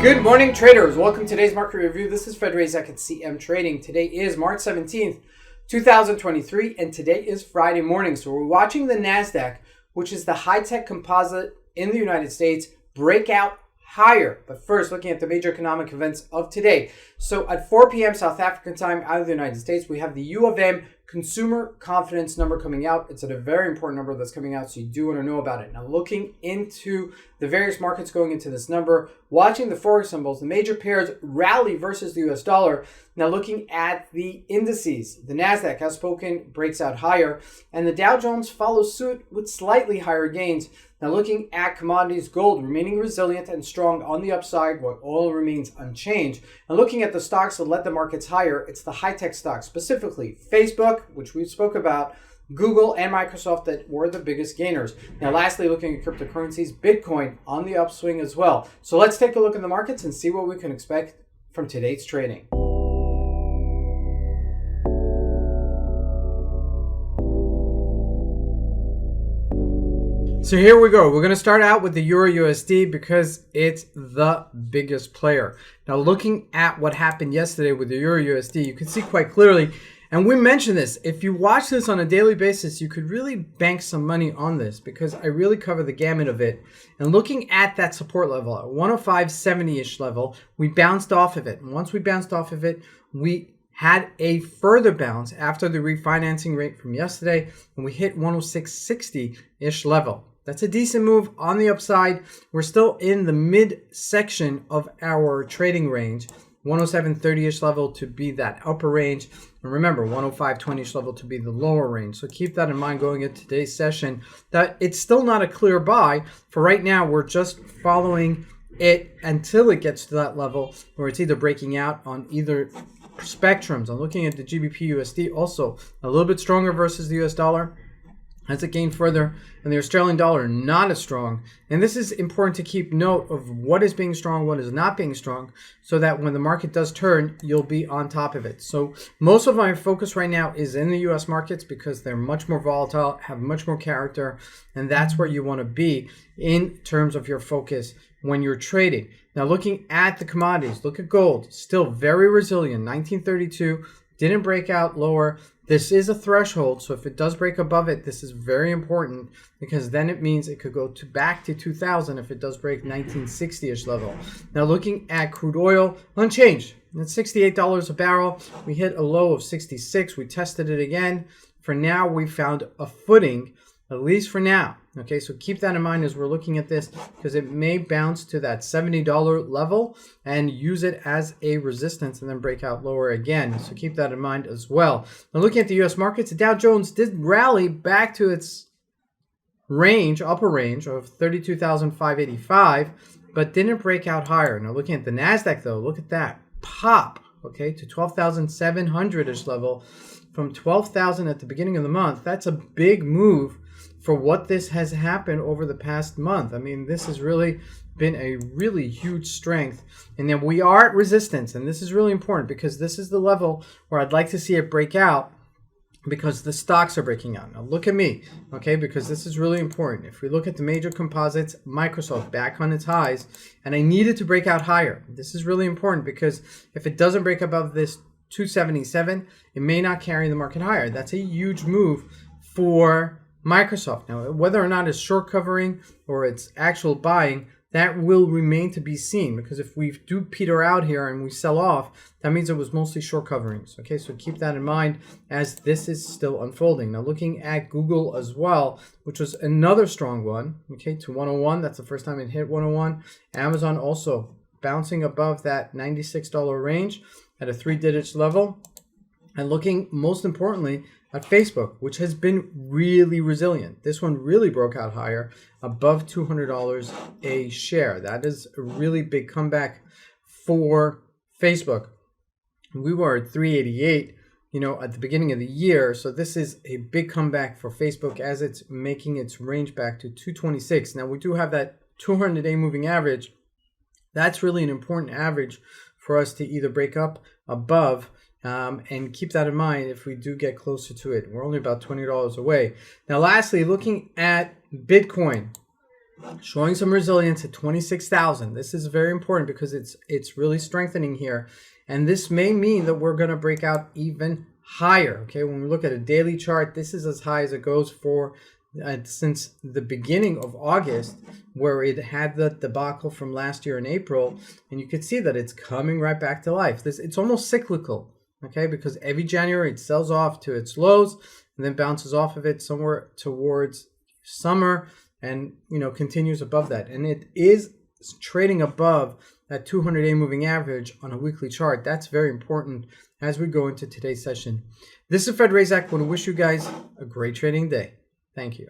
Good morning, traders. Welcome to today's market review. This is Fred Razak at CMTrading. Today is March 17th, 2023, and today is Friday morning. So we're watching the Nasdaq, which is the high-tech composite in the United States, break out higher. But first, looking at the major economic events of today. So at 4 p.m. South African time out of the United States, we have the UoM Consumer Confidence number coming out. It's a very important number that's coming out, so you do want to know about it. Now, looking into the various markets going into this number, watching the Forex symbols, the major pairs rally versus the US dollar. Now, looking at the indices, the Nasdaq, as spoken, breaks out higher, and the Dow Jones follows suit with slightly higher gains. Now, looking at commodities, gold remaining resilient and strong on the upside, while oil remains unchanged. And looking at the stocks that led the markets higher, it's the high-tech stocks, specifically Facebook, which we spoke about, Google, and Microsoft that were the biggest gainers. Now, lastly, looking at cryptocurrencies, Bitcoin on the upswing as well. So let's take a look at the markets and see what we can expect from today's trading. So here we go. We're going to start out with the Euro USD because it's the biggest player. Now, looking at what happened yesterday with the Euro USD, you can see quite clearly, and we mentioned this, if you watch this on a daily basis, you could really bank some money on this because I really cover the gamut of it. And looking at that support level, at 105.70-ish level, we bounced off of it. And once we bounced off of it, we had a further bounce after the refinancing rate from yesterday, and we hit 106.60-ish level. That's a decent move on the upside. We're still in the mid-section of our trading range. 107.30-ish level to be that upper range. And remember, 105.20-ish level to be the lower range. So keep that in mind going into today's session. That it's still not a clear buy. For right now, we're just following it until it gets to that level where it's either breaking out on either spectrums. I'm looking at the GBP USD also a little bit stronger versus the US dollar as it gained further, and the Australian dollar not as strong. And this is important to keep note of what is being strong, what is not being strong, so that when the market does turn, you'll be on top of it. So most of my focus right now is in the US markets because they're much more volatile, have much more character, and that's where you want to be in terms of your focus when you're trading. Now, looking at the commodities, look at gold, still very resilient, 1932, didn't break out lower. This is a threshold, so if it does break above it, this is very important because then it means it could go back to 2000 if it does break 1960-ish level. Now, looking at crude oil, unchanged. It's $68 a barrel. We hit a low of 66. We tested it again. For now, we found a footing, at least for now. Okay, so keep that in mind as we're looking at this because it may bounce to that $70 level and use it as a resistance and then break out lower again. So keep that in mind as well. Now, looking at the US markets, the Dow Jones did rally back to its range, upper range of 32,585, but didn't break out higher. Now, looking at the Nasdaq though, look at that pop, okay, to 12,700-ish level from 12,000 at the beginning of the month. That's a big move for what this has happened over the past month. I mean, this has really been a really huge strength. And then we are at resistance, and this is really important because this is the level where I'd like to see it break out because the stocks are breaking out. Now look at me, okay, because this is really important. If we look at the major composites, Microsoft back on its highs, and I needed to break out higher. This is really important because if it doesn't break above this 277, it may not carry the market higher. That's a huge move for Microsoft. Now, whether or not it's short covering or it's actual buying, that will remain to be seen because if we do peter out here and we sell off, that means it was mostly short coverings. Okay, so keep that in mind as this is still unfolding. Now, looking at Google as well, which was another strong one, okay, to 101. That's the first time it hit 101. Amazon also bouncing above that $96 range at a 3-digit level. And looking most importantly at Facebook, which has been really resilient. This one really broke out higher, above $200 a share. That is a really big comeback for Facebook. We were at 388, at the beginning of the year. So this is a big comeback for Facebook as it's making its range back to 226. Now we do have that 200-day moving average. That's really an important average for us to either break up above and keep that in mind if we do get closer to it. We're only about $20 away. Now, lastly, looking at Bitcoin. showing some resilience at 26,000. This is very important because it's really strengthening here. And this may mean that we're going to break out even higher. Okay, when we look at a daily chart, this is as high as it goes for since the beginning of August, where it had the debacle from last year in April. And you can see that it's coming right back to life. It's almost cyclical, okay, because every January it sells off to its lows and then bounces off of it somewhere towards summer and, you know, continues above that. And it is trading above that 200-day moving average on a weekly chart. That's very important as we go into today's session. This is Fred Razak. I want to wish you guys a great trading day. Thank you.